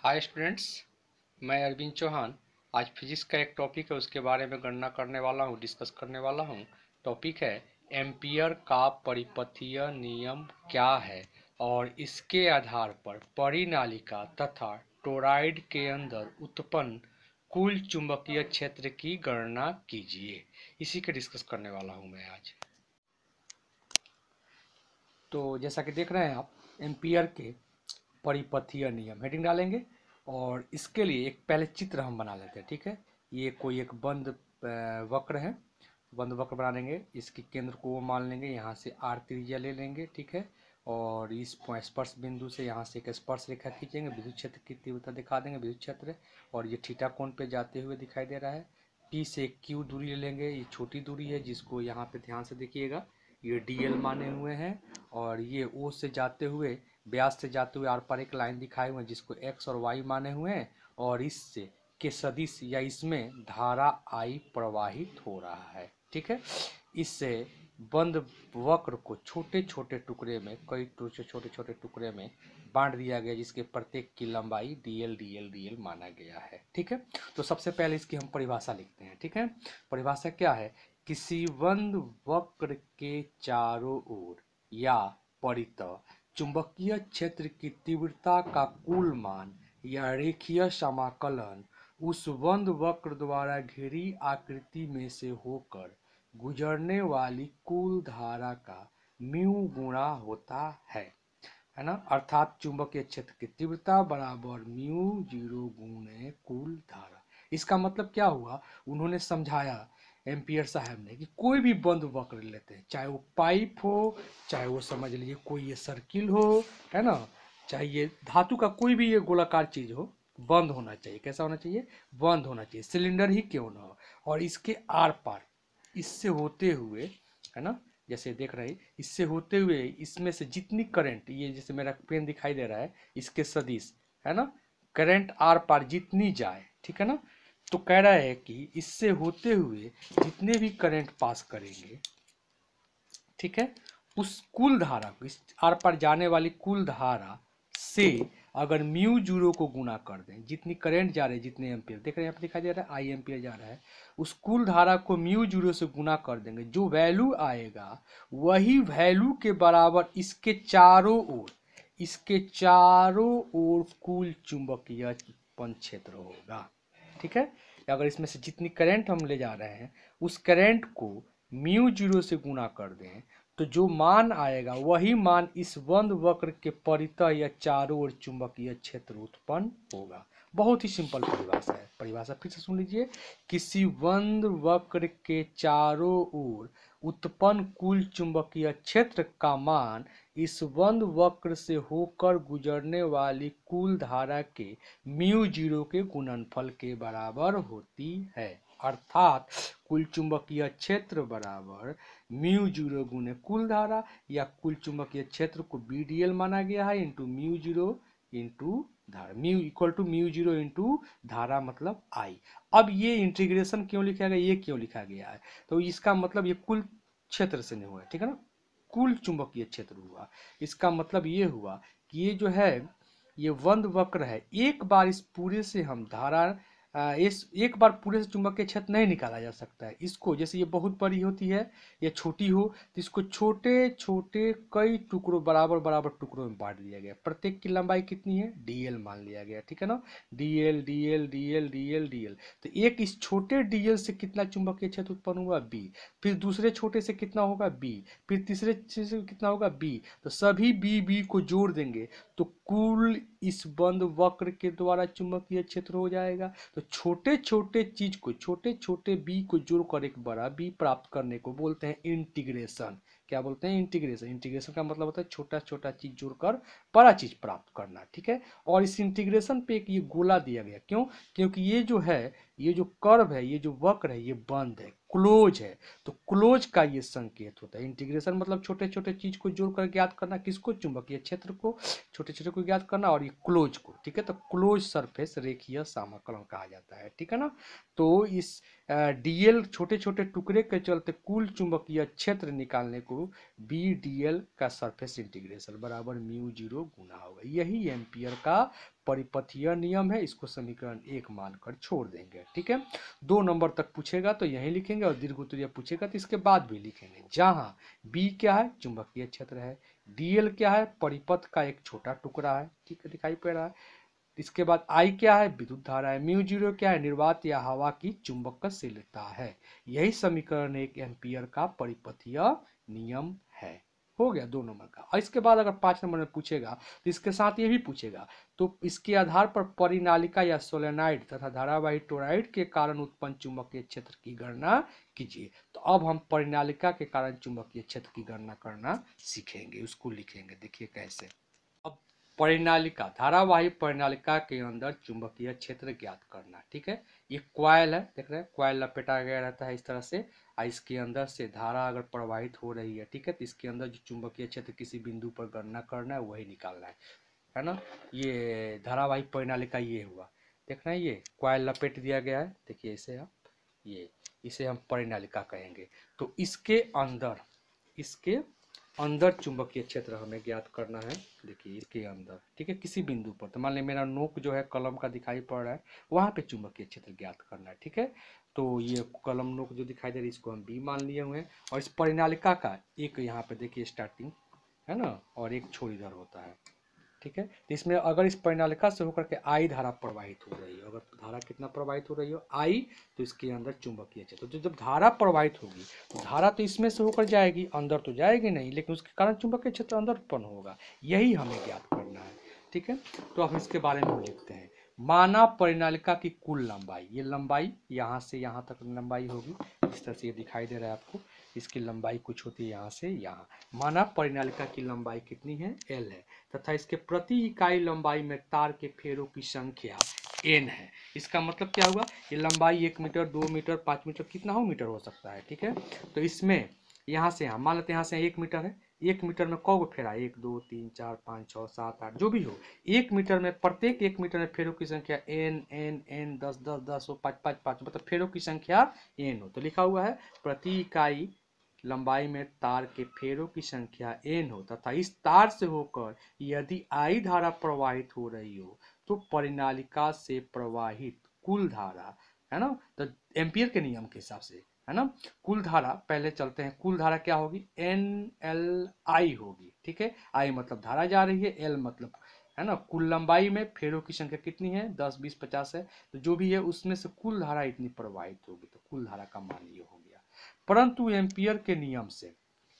Hi students. मैं अरविंद चौहान। आज physics का एक टॉपिक है, उसके बारे में गणना करने वाला हूँ, डिस्कस करने वाला हूँ। टॉपिक है एम्पियर का परिपथीय नियम क्या है और इसके आधार पर परिनालिका तथा टोरॉइड के अंदर उत्पन्न कुल चुंबकीय क्षेत्र की गणना कीजिए। इसी के डिस्कस करने वाला हूँ मैं आज। तो जैसा कि देख रहे हैं आप, एम्पियर के परिपथीय नियम हेडिंग डालेंगे और इसके लिए एक पहले चित्र हम बना लेते हैं। ठीक है, ये कोई एक बंद वक्र है। बंद वक्र बना लेंगे, इसके केंद्र को वो मान लेंगे, यहाँ से आर त्रिज्या ले लेंगे। ठीक है, और इस स्पर्श बिंदु से यहाँ से एक स्पर्श रेखा खींचेंगे, विद्युत क्षेत्र की तीव्रता दिखा देंगे, विद्युत क्षेत्र। और ये थीटा कोण पे जाते हुए दिखाई दे रहा है। पी से क्यू दूरी ले लेंगे, ये छोटी दूरी है जिसको यहाँ पे ध्यान से देखिएगा, ये डीएल माने हुए हैं। और ये ओ से जाते हुए, व्यास से जाते हुए आर पार एक लाइन दिखाए हुए हैं जिसको एक्स और वाई माने हुए हैं। और इससे के सदिश या इसमें धारा आई प्रवाहित हो रहा है। ठीक है, इससे बंद वक्र को छोटे छोटे टुकड़े में, कई छोटे छोटे टुकड़े में बांट दिया गया, जिसके प्रत्येक की लंबाई डीएल डीएल डीएल माना गया है। ठीक है, तो सबसे पहले इसकी हम परिभाषा लिखते हैं। ठीक है, परिभाषा क्या है? किसी बंद वक्र के चारों ओर या परितः चुंबकीय क्षेत्र की तीव्रता का कुल मान या रेखीय समाकलन उस बंद वक्र द्वारा घिरी आकृति में से होकर गुजरने वाली कुल धारा का म्यू गुणा होता है ना। अर्थात चुंबकीय क्षेत्र की तीव्रता बराबर म्यू जीरो गुणे कुल धारा। इसका मतलब क्या हुआ, उन्होंने समझाया एम्पियर साहब ने कि कोई भी बंद वक्र लेते हैं, चाहे वो पाइप हो, चाहे वो समझ लीजिए कोई ये सर्किल हो, है ना, चाहे ये धातु का कोई भी ये गोलाकार चीज हो, बंद होना चाहिए। कैसा होना चाहिए? बंद होना चाहिए, सिलेंडर ही क्यों ना हो। और इसके आर पार, इससे होते हुए, है ना, जैसे देख रहे हैं, इससे होते हुए इसमें से जितनी करंट, ये जैसे मेरा पेन दिखाई दे रहा है, इसके सदिश, है ना, करंट आर पार जितनी जाए, ठीक है ना, तो कह रहा है कि इससे होते हुए जितने भी करंट पास करेंगे, ठीक है, उस कुल धारा को, इस आर पार जाने वाली कुल धारा से अगर म्यू जीरो को गुना कर दें, जितनी करंट जा रही है, जितने एम्पियर देख रहे हैं यहाँ पे दिखाई दे रहा है, आई एम्पियर जा रहा है, उस कुल धारा को म्यू जीरो से गुना कर देंगे, जो वैल्यू आएगा वही वैल्यू के बराबर इसके चारों ओर, इसके चारों ओर कुल चुंबकीय क्षेत्र होगा। ठीक है, अगर इसमें से जितनी करंट हम ले जा रहे हैं, उस करंट को म्यू जीरो से गुना कर दें, तो जो मान आएगा वही मान इस बंद वक्र के परितः या चारों ओर चुंबकीय क्षेत्र उत्पन्न होगा। बहुत ही सिंपल परिभाषा है। परिभाषा फिर से सुन लीजिए, किसी बंद वक्र के चारों ओर उत्पन्न कुल चुंबकीय क्षेत्र का मान इस बंद वक्र से होकर गुजरने वाली कुल धारा के म्यू जीरो के गुणनफल के बराबर होती है। अर्थात कुल चुंबकीय क्षेत्र बराबर म्यू जीरो गुने कुल धारा, या कुल चुंबकीय क्षेत्र को बीडीएल माना गया है, इंटू म्यू जीरो इंटू धारा, mu equal to mu zero into धारा मतलब आई। अब ये इंटीग्रेशन क्यों लिखा गया, ये क्यों लिखा गया है, तो इसका मतलब ये कुल क्षेत्र से नहीं हुआ, ठीक है ना, कुल चुंबकीय क्षेत्र हुआ। इसका मतलब ये हुआ कि ये जो है, ये बंद वक्र है, एक बार इस पूरे से हम धारा, इस एक बार पूरे से चुंबकीय क्षेत्र नहीं निकाला जा सकता है। इसको, जैसे ये बहुत बड़ी होती है या छोटी हो, तो इसको छोटे छोटे कई टुकड़ों, बराबर बराबर टुकड़ों में बांट दिया गया। प्रत्येक की लंबाई कितनी है, डीएल मान लिया गया, ठीक है ना, DL DL DL DL DL. तो एक इस छोटे डीएल से कितना चुंबकीय क्षेत्र उत्पन्न हुआ, बी। फिर दूसरे छोटे से कितना होगा, बी। फिर तीसरे से कितना होगा, बी। तो सभी बी बी को जोड़ देंगे तो कुल इस बंद वक्र के द्वारा चुंबकीय क्षेत्र हो जाएगा। तो छोटे छोटे चीज को, छोटे छोटे बी को जोड़कर एक बड़ा बी प्राप्त करने को बोलते हैं इंटीग्रेशन। क्या बोलते हैं, इंटीग्रेशन। इंटीग्रेशन का मतलब होता है छोटा छोटा चीज जोड़कर बड़ा चीज प्राप्त करना। ठीक है, और इस इंटीग्रेशन पे एक ये गोला दिया गया, क्यों? क्योंकि ये जो है, ये जो कर्व है, ये जो वक्र है, ये बंद है, क्लोज है। तो क्लोज का ये संकेत होता है। इंटीग्रेशन मतलब छोटे छोटे चीज को जोड़कर ज्ञात करना, किसको, चुंबकीय क्षेत्र को, छोटे छोटे को ज्ञात करना, और ये क्लोज को। ठीक है, तो क्लोज सरफेस रेखीय समाकलन कहा जाता है। ठीक है ना, तो इस डीएल छोटे छोटे टुकड़े के चलते कुल चुंबकीय क्षेत्र निकालने को बी डीएल का सरफेस इंटीग्रेशन बराबर म्यू जीरो गुना होगा। यही एम्पियर का परिपथीय नियम है। इसको समीकरण 1 मानकर छोड़ देंगे। ठीक है, 2 नंबर तक पूछेगा तो यही लिखेंगे और दीर्घ उत्तरीय पूछेगा तो इसके बाद भी लिखेंगे। जहां बी क्या है, चुंबकीय क्षेत्र है, डीएल क्या है, परिपथ का एक छोटा टुकड़ा है। ठीक है, दिखाई पड़ रहा है। इसके बाद आई क्या है, विद्युत धारा है। म्यू जीरो क्या है, निर्वात या हवा की चुंबकशीलता है। यही समीकरण 1 एम्पियर का परिपथीय नियम है। हो गया 2 नंबर का। और इसके बाद अगर 5 नंबर में पूछेगा तो इसके साथ ये भी पूछेगा, तो इसके आधार पर परिनालिका या सोलेनाइड तथा धारावाही टोरॉइड के कारण उत्पन्न चुंबकीय क्षेत्र की गणना कीजिए। तो अब हम परिनालिका के कारण चुंबकीय क्षेत्र की गणना करना सीखेंगे, उसको लिखेंगे। देखिए कैसे। अब परिनालिका, धारावाही परिनालिका के अंदर चुंबकीय क्षेत्र ज्ञात करना। ठीक है, ये क्वाइल है, देख रहे हैं, क्वाइल लपेटा गया रहता है इस तरह से। इसके अंदर से धारा अगर प्रवाहित हो रही है, ठीक है, तो इसके अंदर जो चुंबकीय क्षेत्र किसी बिंदु पर गणना करना है वही निकालना है ना। ये धारावाही परिनालिका ये हुआ, देख रहे हैं, ये क्वाइल लपेट दिया गया है। देखिए इसे आप, ये इसे हम परिनालिका कहेंगे। तो इसके अंदर चुंबकीय क्षेत्र हमें ज्ञात करना है। देखिए इसके अंदर, ठीक है, किसी बिंदु पर, तो मान लीजिए मेरा नोक जो है कलम का दिखाई पड़ रहा है, वहां पे चुंबकीय क्षेत्र ज्ञात करना है। ठीक है, तो ये कलम नोक जो दिखाई दे रही है इसको हम बी मान लिए हुए हैं। और इस परिनालिका का एक यहाँ पे देखिए स्टार्टिंग है ना, और एक छोर इधर होता है। ठीक है, तो इसमें अगर इस परिनालिका से होकर के आई धारा प्रवाहित हो रही है, अगर धारा कितना प्रवाहित हो रही हो आई, तो इसके अंदर चुंबकीय क्षेत्र, तो जब धारा प्रवाहित होगी तो धारा तो इसमें से होकर जाएगी, अंदर तो जाएगी नहीं, लेकिन उसके कारण चुंबकीय क्षेत्र अंदर उत्पन्न होगा। यही हमें ज्ञात करना है। ठीक है, तो अब इसके बारे में लिखते हैं। माना परिनालिका की कुल लंबाई, ये लंबाई यहाँ से यहाँ तक लंबाई होगी, इस तरह से ये दिखाई दे रहा है आपको। इसकी लंबाई कुछ होती है यहाँ से यहाँ। माना परिनालिका की लंबाई कितनी है, एल है, तथा इसके प्रति इकाई लंबाई में तार के फेरों की संख्या n है। इसका मतलब क्या हुआ, ये लंबाई 1 मीटर 2 मीटर 5 मीटर कितना हो मीटर हो सकता है। ठीक है, तो इसमें यहाँ से यहाँ मान लेते हैं, यहाँ से 1 मीटर है, 1 मीटर में कौ फेरा, 1 2 3 4 5 6 7 8 जो भी हो, 1 मीटर में प्रत्येक 1 मीटर में फेरों की संख्या n n n 10 10 10 हो, 5 5 5, मतलब फेरों की संख्या n हो। तो लिखा हुआ है प्रति इकाई लंबाई में तार के फेरों की संख्या n हो, तथा इस तार से होकर यदि आई धारा प्रवाहित हो रही हो तो परिनालिका से प्रवाहित कुल धारा, है ना, तो एम्पियर के नियम के हिसाब से, है ना, कुल धारा, पहले चलते हैं, कुल धारा क्या होगी, एन एल आई होगी। ठीक है, आई मतलब धारा जा रही है, एल मतलब, है ना, कुल लंबाई में फेरों की संख्या कितनी है, 10 20 50 है, तो जो भी है उसमें से कुल धारा इतनी प्रवाहित होगी, तो कुल धारा का मान ये हो गया। परंतु एम्पियर के नियम से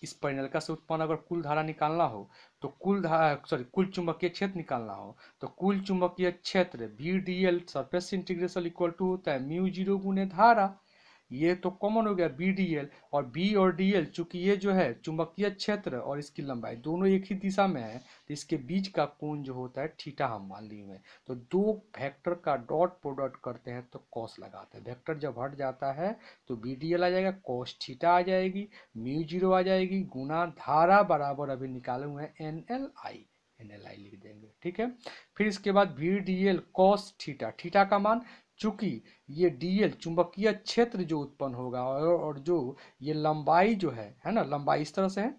इस परिनालिका से उत्पन्न अगर कुल धारा निकालना हो तो कुल चुंबकीय क्षेत्र निकालना हो तो कुल चुंबकीय क्षेत्र B D L surface integration equal to होता है म्यू जीरो गुने धारा। ये तो कॉमन हो गया बी डी एल, और बी और डी एल चूंकि ये जो है चुंबकीय क्षेत्र और इसकी लंबाई दोनों एक ही दिशा में है, तो इसके बीच का कोण जो होता है थीटा हम मान लिए हुए। तो दो वेक्टर का डॉट प्रोडक्ट करते हैं तो कॉस लगाते हैं, वेक्टर जब हट जाता है तो बी डी एल आ जाएगा, कॉस थीटा आ जाएगी, म्यू जीरो आ जाएगी, गुना धारा बराबर अभी निकाले हुए हैं N L I, N L I लिख देंगे। ठीक है, फिर इसके बाद V D L cos theta, theta का मान, चूंकि ये डीएल चुंबकीय क्षेत्र जो उत्पन्न होगा और जो ये लंबाई जो है ना, लंबाई इस तरह से है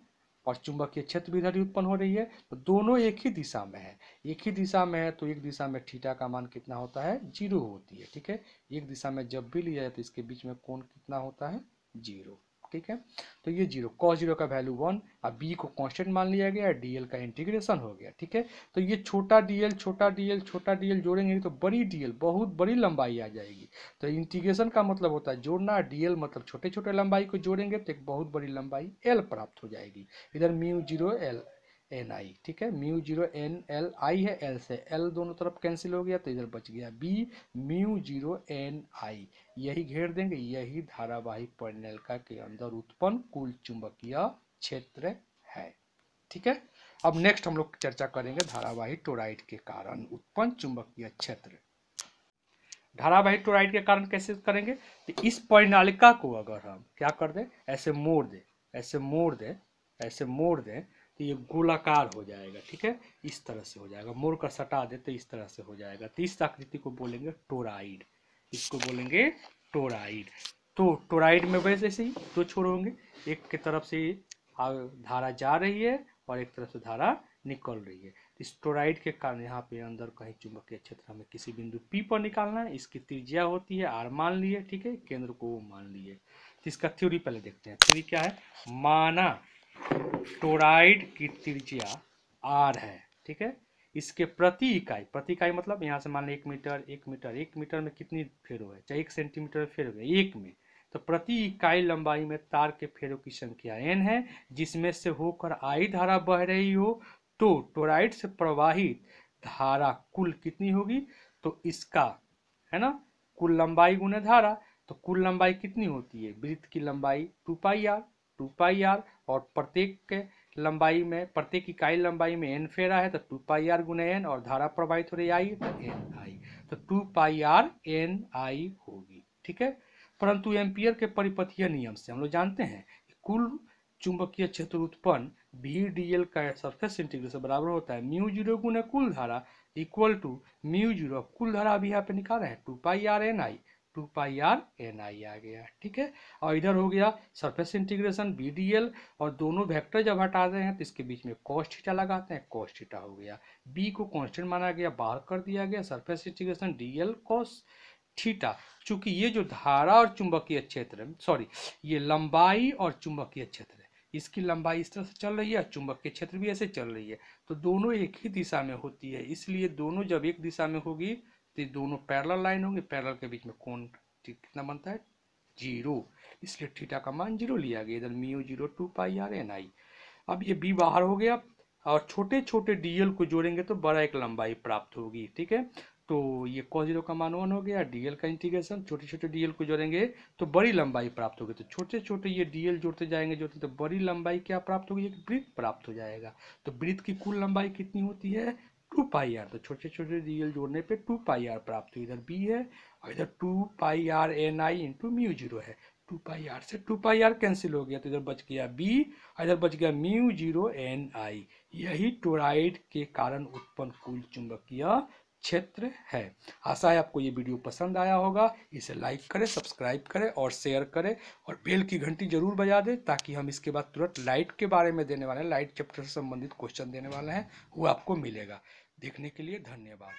और चुंबकीय क्षेत्र भी इधर ही उत्पन्न हो रही है, तो दोनों एक ही दिशा में है, एक ही दिशा में है, तो एक दिशा में थीटा का मान कितना होता है, 0 होती है। ठीक है, एक दिशा में जब भी लिया जाए तो इसके बीच में कोण कितना होता है, 0। ठीक है, तो ये 0, cos 0 का वैल्यू 1, अब b को कांस्टेंट मान लिया गया, dl का इंटीग्रेशन हो गया। ठीक है, तो ये छोटा dl छोटा dl छोटा dl जोड़ेंगे तो बड़ी dl बहुत बड़ी लंबाई आ जाएगी। तो इंटीग्रेशन का मतलब होता है जोड़ना, dl मतलब छोटे छोटे लंबाई को जोड़ेंगे तो एक बहुत बड़ी लंबाई l प्राप्त हो जाएगी। इधर mu zero L N I, ठीक है, mu zero N L I है, एल से एल दोनों तरफ कैंसिल हो गया तो इधर बच गया बी म्यू जीरो एन आई। यही घेर देंगे, यही धारावाहिक परिनालिका के अंदर उत्पन्न कुल चुंबकीय क्षेत्र है। ठीक है, अब नेक्स्ट हम लोग चर्चा करेंगे धारावाहिक टोरॉइड के कारण उत्पन्न चुंबकीय क्षेत्र। धारावाहिक टोरॉइड के कारण कैसे करेंगे, तो इस परिनालिका को अगर हम क्या कर दें, ऐसे मोड़ दें, ऐसे मोड़ दें, ऐसे मोड़ दें तो ये गोलाकार हो जाएगा। ठीक है, इस तरह से हो जाएगा, मोड़ कर सटा दे तो इस तरह से हो जाएगा, तो इस आकृति को बोलेंगे टोरॉइड, इसको बोलेंगे टोराइड। तो टोराइड में वैसे ही दो छोर होंगे, एक की तरफ से धारा जा रही है और एक तरफ से धारा निकल रही है। इस टोराइड के कारण यहाँ पे अंदर कहीं चुंबकीय क्षेत्र हमें किसी बिंदु P पर निकालना है। इसकी त्रिज्या होती है R मान लिए, ठीक है, केंद्र को O मान लिए। तो इसका थ्योरी पहले देखते हैं। थ्योरी क्या है? माना टोराइड की त्रिज्या R है, ठीक है, इसके प्रति इकाई मतलब यहाँ से मान लो 1 मीटर 1 मीटर 1 मीटर में कितनी फेरो है, चाहे 1 सेंटीमीटर फेरो है 1 में, तो प्रति इकाई लंबाई में तार के फेरों की संख्या n है, जिसमें से होकर I धारा बह रही हो। तो टोराइड से प्रवाहित धारा कुल कितनी होगी? तो इसका है ना, कुल लंबाई गुने धारा, तो कुल लंबाई कितनी होती है? वृत्त की लंबाई 2 पाई आर, और प्रत्येक के लंबाई में, प्रत्येक इकाई लंबाई में n फेरा है, तो 2 पाई आर गुने n, और धारा प्रवाहित हो रही आई, तो एन आई, तो 2 पाई आर एन आई होगी, ठीक है। परंतु एम्पियर के परिपथीय नियम से हम लोग जानते हैं कि कुल चुंबकीय क्षेत्र उत्पन्न भी डी एल का सरफेस इंटीग्रल से बराबर होता है म्यू जीरो गुने कुल धारा इक्वल टू म्यू जीरो, कुल धारा अभी यहाँ पे निकाल रहे हैं 2 pi R N I, 2 pi R N I आ गया, ठीक है। और इधर हो गया surface integration B D L, और दोनों वेक्टर जब हटा रहे हैं तो इसके बीच में कॉस थीटा लगाते हैं, कॉस थीटा हो गया, बी को कांस्टेंट माना गया, बाहर कर दिया गया, surface integration D L cos theta. चूंकि ये जो धारा और चुंबकीय क्षेत्र, सॉरी, ये लंबाई और चुंबकीय क्षेत्र है, इसकी लंबाई इस तरह से चल रही है, चुंबकीय क्षेत्र भी ऐसे चल रही है, तो दोनों एक ही दिशा में होती है, इसलिए दोनों जब एक दिशा में होगी तो दोनों पैरेलल लाइन होंगे, पैरेलल के बीच में कोण कितना बनता है? 0, इसलिए थीटा का मान 0 लिया गया, इधर म्यू 0 2 पाई आर एन आई। अब ये बी बाहर हो गया, और छोटे छोटे डीएल को जोड़ेंगे तो बड़ा एक लंबाई प्राप्त होगी, ठीक है। तो ये cos 0 का मान 1 हो गया, डीएल का इंटीग्रेशन, छोटे छोटे डीएल को जोड़ेंगे तो बड़ी लंबाई प्राप्त होगी, तो छोटे छोटे ये डीएल जोड़ते जाएंगे तो बड़ी लंबाई क्या प्राप्त होगी? एक वृत्त प्राप्त हो जाएगा। तो वृत्त की कुल लंबाई कितनी होती है? 2 पाई आर, तो छोटे छोटे डीएल जोड़ने पे 2 पाई आर प्राप्त हुई, इधर बी है और इधर 2 pi R N I into mu 0 है, 2 पाई आर से 2 पाई आर कैंसिल हो गया, तो इधर बच गया बी और इधर बच गया म्यू 0 एन आई। यही टोराइड के कारण उत्पन्न कुल चुंबकीय क्षेत्र है। आशा है आपको ये वीडियो पसंद आया होगा। इसे लाइक करें, सब्सक्राइब करें और शेयर करें, और बेल की घंटी जरूर बजा दें, ताकि हम इसके बाद तुरंत लाइट के बारे में देने वाले हैं, लाइट चैप्टर से संबंधित क्वेश्चन देने वाले हैं, वो आपको मिलेगा। देखने के लिए धन्यवाद।